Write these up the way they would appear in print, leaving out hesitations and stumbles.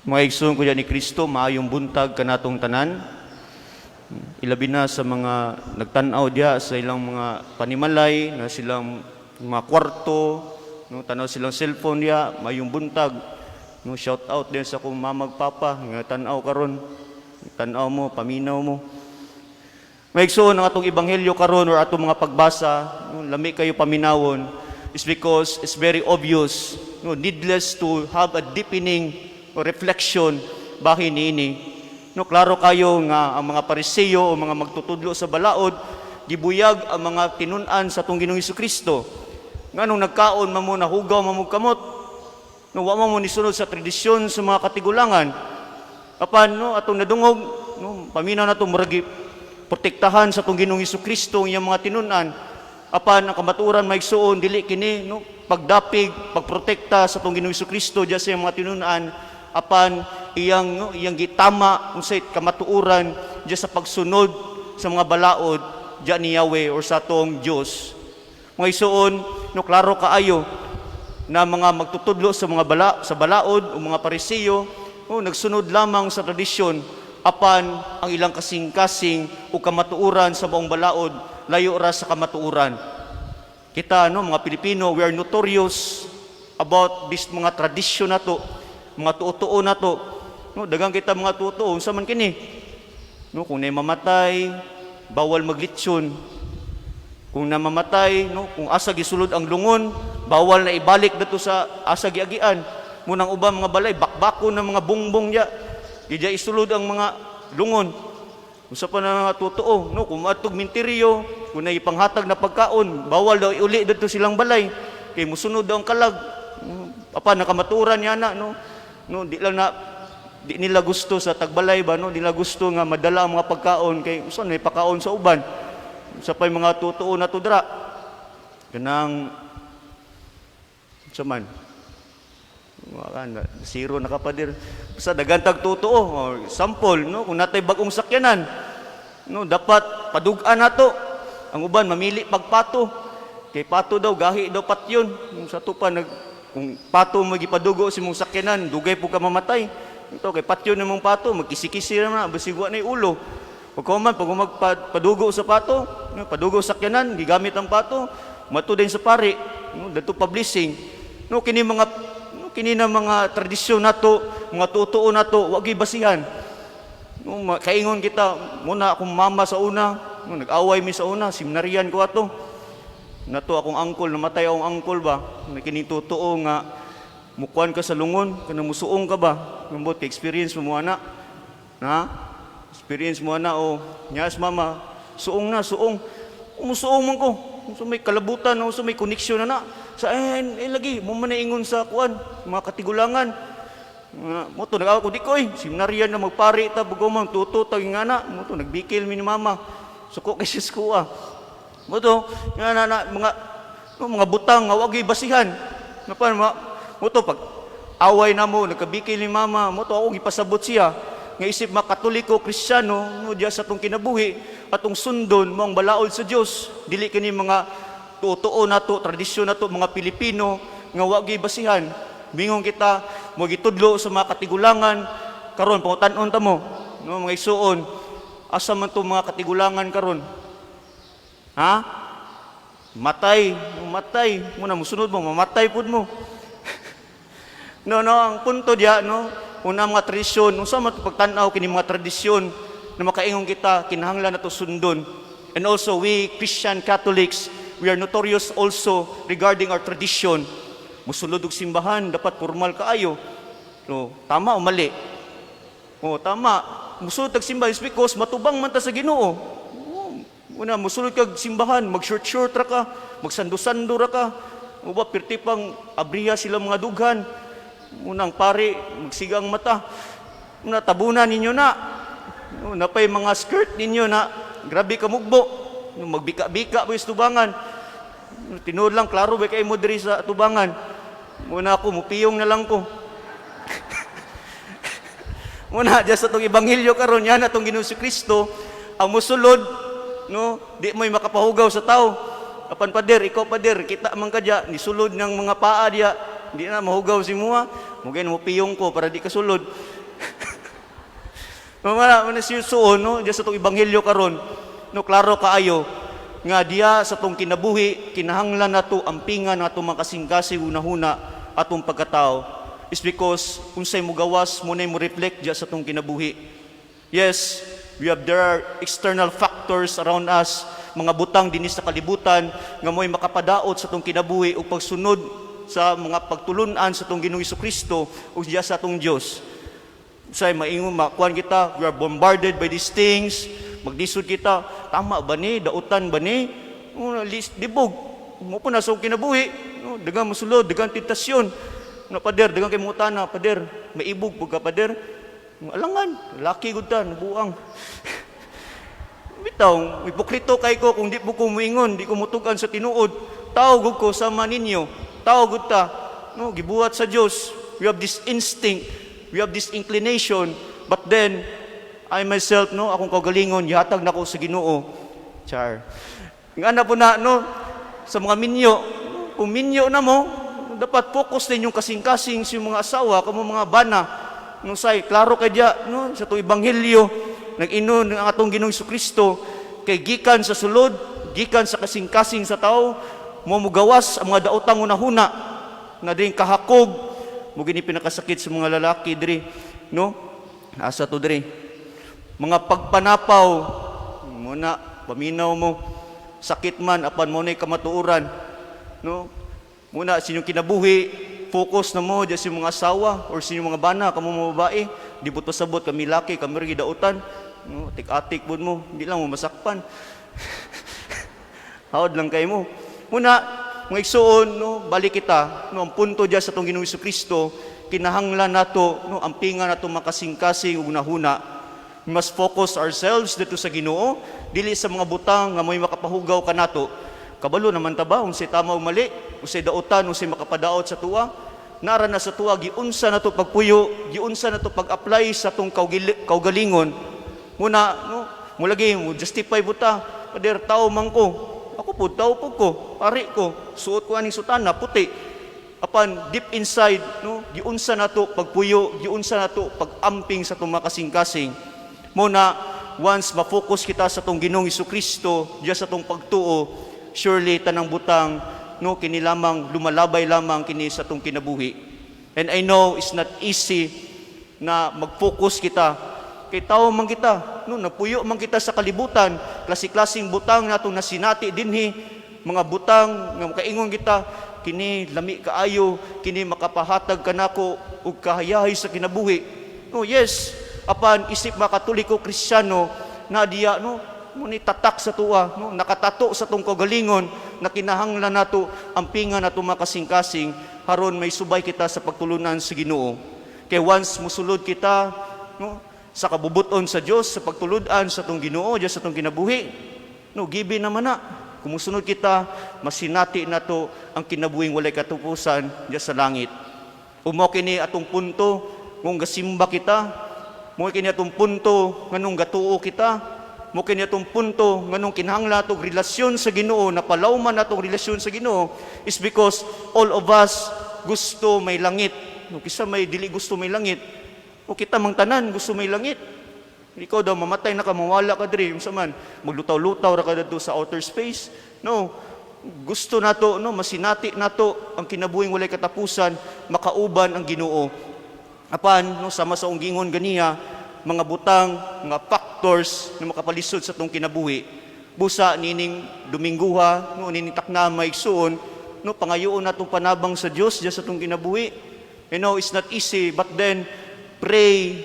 Mga igsoon ko ni Kristo, maayong buntag kanatong tanan. Ilabi na sa mga nagtanaw diya sa ilang mga panimalay, na silang mga kwarto, no, tanaw silang cellphone diya, maayong buntag. No, shout out din sa akong mamagpapa, nga tanaw karon. Tanaw mo, paminaw mo. Mga igsoon, ang atong ebanghelyo karon or atong mga pagbasa, no, lami kayo paminawon, is because it's very obvious, no, needless to have a deepening o reflection bahin niini. No, klaro kayo nga ang mga Pariseo o mga magtutudlo sa balaod gibuyag ang mga tinun-an sa atong Ginoong Hesukristo. Nganong nagkaon mamo nahugaw mamo kamot. No, wa mo nisunod sa tradisyon sa mga katigulangan. Apan no atong nadungog, no, paminaw nato murag protektahan sa atong Ginoong Hesukristo ang iyang mga tinun-an. Apan ang kamatuoran maigsuon dili kini no pagdapig, pagprotekta sa atong Ginoong Hesukristo diya sa iyang mga tinun-an. Apan iyang gitama unsay kamatuoran diya sa pagsunod sa mga balaod diya ni Yahweh or sa atong Dios. Mga isuon, no, klaro kaayo na mga magtutudlo sa mga balaod o mga Pariseo, no, nagsunod lamang sa tradisyon, apan ang ilang kasing-kasing o kamatuoran sa buong balaod layo ra sa kamatuoran. Kita no mga Pilipino, we are notorious about this mga tradisyon nato, mga tuo-tuo na to. No, dagang kita mga tuo-tuo, unsa man kini? No, kung nay mamatay, bawal maglitsyon. Kung namamatay, no, kung asa gisulod ang lungon, bawal na ibalik dato sa asa giagian. Munang ubang mga balay, bakbako ng mga bongbong diya. Di isulod ang mga lungon. Unsa pa na mga tuo-tuo, no, kung matug minteryo, kung nay panghatag na pagkaon, bawal daw iuli dato silang balay. Kay musunod daw ang kalag. Apa nakamaturan yana, no. No, di nila gusto sa tagbalay ba, no, di nila gusto nga madala ang mga pagkaon kay usa may pakaon sa uban. Sa pay mga tutuo na to dira. Kanang saman. Zero na kapadir. Sa dagantag tutuo, or sample, no, kung natay bagong sakyanan, no, dapat padug-an nato. Ang uban mamili pagpato. Kay pato daw gahi daw patyon. Sa to pa kung pato magipadugo si mong sakyanan, dugay po ka mamatay. Ito, kay patyo na mong pato, magkisi-kisi na, basigwa na yung ulo. Pag magpadugo sa pato, padugo sa sakyanan, gigamit ang pato, mato din sa pari, no, dato pa-blessing. No, kini na mga tradisyon nato, mga tutuo nato, wag ibasihan. No, kaingon kita, muna akong mama sa una, no, nag-away mi sa una, seminaryan ko ato. Nato akong angkol, namatay akong angkol ba, kini totoo nga mukuan ka sa lungon, kana musuong ka ba, nambot ka experience mo ana, na experience mo ana o nyas mama, suong na, suong, umusuong man ko, so may kalabutan, so may koneksyon na sa lagi, mo man ingon sa kuan, mga katigulangan, mo to nag-awa ko di ko seminaryan na magpari ta, bago man tuto taging ana, mo to nagbikil mi ni mama, suko kay sis ko mo to, mga butang nga wag ibasihan. Napan mo to pag away na mo nagkabikil ni mama, mo to ako gipasabot siya nga isip mga Katoliko, Kristiyano, no, diya sa tong kinabuhi atong sundon mo ang balaod sa Dios. Dili kini mga tuo nato, tradisyon nato mga Pilipino nga wag ibasihan. Bingon kita mo gitudlo sa mga katigulangan karon pangutan-on ta mo, no, mga isuon. Asa man to mga katigulangan karon? Ha? Matay, muna musunod mo, mamatay pud mo. No, ang punto diya, no, una mga tradisyon, unsa man pagtan-aw kini mga tradisyon na makaingon kita kinahanglan nato sundon. And also we Christian Catholics, we are notorious also regarding our tradition. Musulod og simbahan dapat formal kaayo. No, tama o mali? Tama. Musulod og simbahan because matubang man ta sa Ginoo. Una, musulod kag simbahan, mag-short ra ka, magsando-sando ra ka. Uba, pirti pang abriya sila mga dughan. Unang pari, magsigang mata. Una, tabunan ninyo na. Napay mga skirt ninyo na, grabe ka mugbo. Magbika-bika po yung tubangan. Tinuod lang, klaro ba kayo mo diri sa tubangan. Muna ako, mupiyong na lang ko. Muna, dyan sa itong ebanghelyo karon yan, atong Ginoong Kristo, ang musulod, no, di mo'y makapahugaw sa tao. Apan pader, ikaw pader, kita man ka diya, nisulod ng mga paa diya, di na mahugaw si muha. Mugay mo piyong ko para di ka sulod. Mana siyusuon, no? Diya sa itong ebanghelyo karon, no, klaro kaayo, nga diya sa itong kinabuhi, kinahanglan na ito, ampingan na itong makasingkasi, hunahuna, atong pagkatao, is because, unsay mo gawas, muna mo reflect diya sa itong kinabuhi. Yes, there are external factors around us, mga butang dinis sa kalibutan, nga mo'y makapadaot sa itong kinabuhi, o pagsunod sa mga pagtulunan sa itong Ginoong Jesucristo, o diya sa itong Diyos. Say maingon makuan kita, we are bombarded by these things, maglisod kita, tama ba ni, dautan ba ni, dibog mo po na sa kinabuhi, no, dagang masulod, dagang tentasyon, na pader, dagang kay mutana, pader, maibog po ka pader, alangan, laki gud ta, nabuang. Bitaw, ipokrito kay ko, kung di po ko muingon, di ko mutugan sa tinuod, tawag ko sama ninyo, tawag ta, no, gibuhat sa Dios, we have this instinct, we have this inclination, but then, I myself, no, akong kagalingon, yatag na ko sa Ginoo. Char. Nga na po na, no, sa mga minyo, kung minyo na mo, dapat focus din yung kasing-kasing sa mga asawa, kamo mga bana, no, say, klaro kay diya, no, sa itong ebanghelyo, nag-inon ng atong Ginoong Jesucristo, kay gikan sa sulod, gikan sa kasing-kasing sa tao, mo mugawas ang mga daotang unahuna, na din kahakog, mo gini pinakasakit sa mga lalaki diri, no? Asa to diri? Mga pagpanapaw, muna paminaw mo, sakit man apan mo nay kamatuoran, no? Muna sinyong kinabuhi, focus na mo diya sa mga asawa or sa mga bana kamo mga babae, di buto sabot kami laki, kami ri dautan, no? Tik-atik bud mo, hindi lang mo masakpan. Hawd lang kay mo. Muna mga igsoon, no, balik kita, no, ang punto diya sa itong Ginoong Jesucristo, kinahanglan nato, no, ampingan nato makasing-kasing ug nahuna. We must focus ourselves dito sa Ginoo, dili sa mga butang nga mo'y makapahugaw kanato. Kabalo naman ta ba unsay tama o mali, unsay dautan, unsay makapadaot sa tuwa? Nara na sa tuwa giunsa nato pagpuyo, giunsa nato pag-apply sa tong kaugalingon. Muna, no, mulagi mo justify buta, pader tao man ko. Ako po, tao po ko, pari ko, suot ko aning sutana, puti. Apan, deep inside, no, giunsa na to pagpuyo, giunsa na to pag-amping sa itong makasing-kasing. Muna, once ma-focus kita sa itong Ginoong Jesucristo, diya sa itong pagtuo, surely tanang butang, no, kini lamang, lumalabay lamang kini sa itong kinabuhi. And I know it's not easy na mag-focus kita, kay tao man kita, no, napuyo man kita sa kalibutan, klase-klaseng butang nato na sinati dinhi, mga butang nga makaingon kita, kini lami kaayo, kini makapahatag kanako og kahayahay sa kinabuhi. No, yes, apan isip makatoliko Kristiyano na diya, no, muni tatak sa tuwa, no, nakatato sa tong kagalingon na kinahanglan nato ampingan nato makasing-kasing haron may subay kita sa pagtulunan sa Ginoo. Kay once musulod kita, no, sa kabubuton sa Dios, sa pagtuludan sa tong Ginoo, diya sa tong kinabuhi, no, gibi naman na. Kumusunod kita, masinati na to ang kinabuhing walay katupusan diya sa langit. Umo kini atong punto, kung gasimba kita, mo kini atong punto, nganong gatuo kita, mo kini atong punto, nganong kinahanglan atong relasyon sa Ginoo, napalawman natong relasyon sa Ginoo, is because all of us gusto may langit. No, kisa may dili gusto may langit, o kita mang tanan gusto may langit. Ikaw daw mamatay na ka, mawala ka diri, unsa man, maglutaw-lutaw ra ka dito sa outer space. No, gusto nato, no, masinati nato ang kinabuhing walay katapusan, makauban ang Ginoo. Apan, no, sama sa unggingon ganiya, mga butang, mga factors na makapalisod sa tong kinabuhi. Busa nining Domingguha, no, nining taknamay suon, no, pangayoon natong panabang sa Dios diya sa tong kinabuhi. You know, it's not easy, but then pray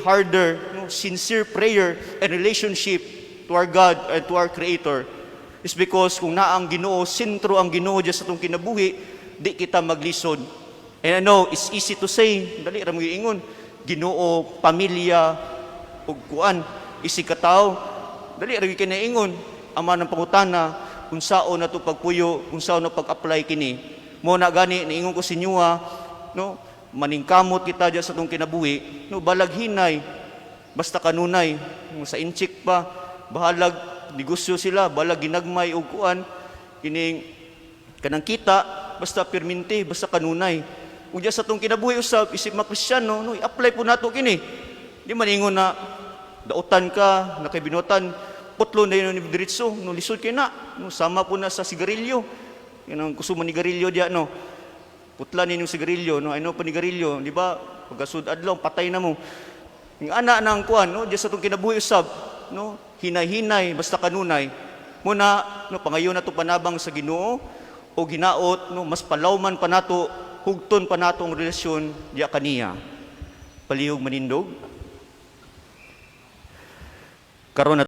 harder, no? Sincere prayer and relationship to our God and to our Creator is because kung naang Ginoo, sentro ang Ginoo diya sa itong kinabuhi, di kita maglisod. And I know, it's easy to say, dali ra mo giingon, Ginoo, pamilya, ug kuan, isi katao, dali ra gyud kinaingon, ama ng pangutana, unsaon nato pagpuyo, unsaon na pag-apply kini. Mo na gani niingon ko sa inyo, no, maningkamot kita diya sa itong kinabuhi, no, balag hinay, basta kanunay, sa inchik pa, bahalag negosyo sila, balag ginagmay o kuan, kining kanang kita, basta perminti, basta kanunay. Ug diya sa tong kinabuhi usab isip mga Kristiyano, no, i-apply po nato kini. Di maningon na dautan ka, nakabinutan, putlo na yun ni diretso, no, lisod kay na, no, sama po na sa sigarilyo. Yan ang kusuman ni garilyo diya, no. Putla ninyong sigarilyo, no, ano pa ni garilyo, di ba? Pagkasud adlaw, patay na mo. Yung ana nang kuan, no, diya sa tong kinabuhi usab, no, hinay-hinay, basta kanunay. Muna, no, pangayon na to panabang sa Ginoo, o ginaot, no, mas palawman pa nato, hugton pa nato ang relasyon diya kaniya. Palihog manindog. Karon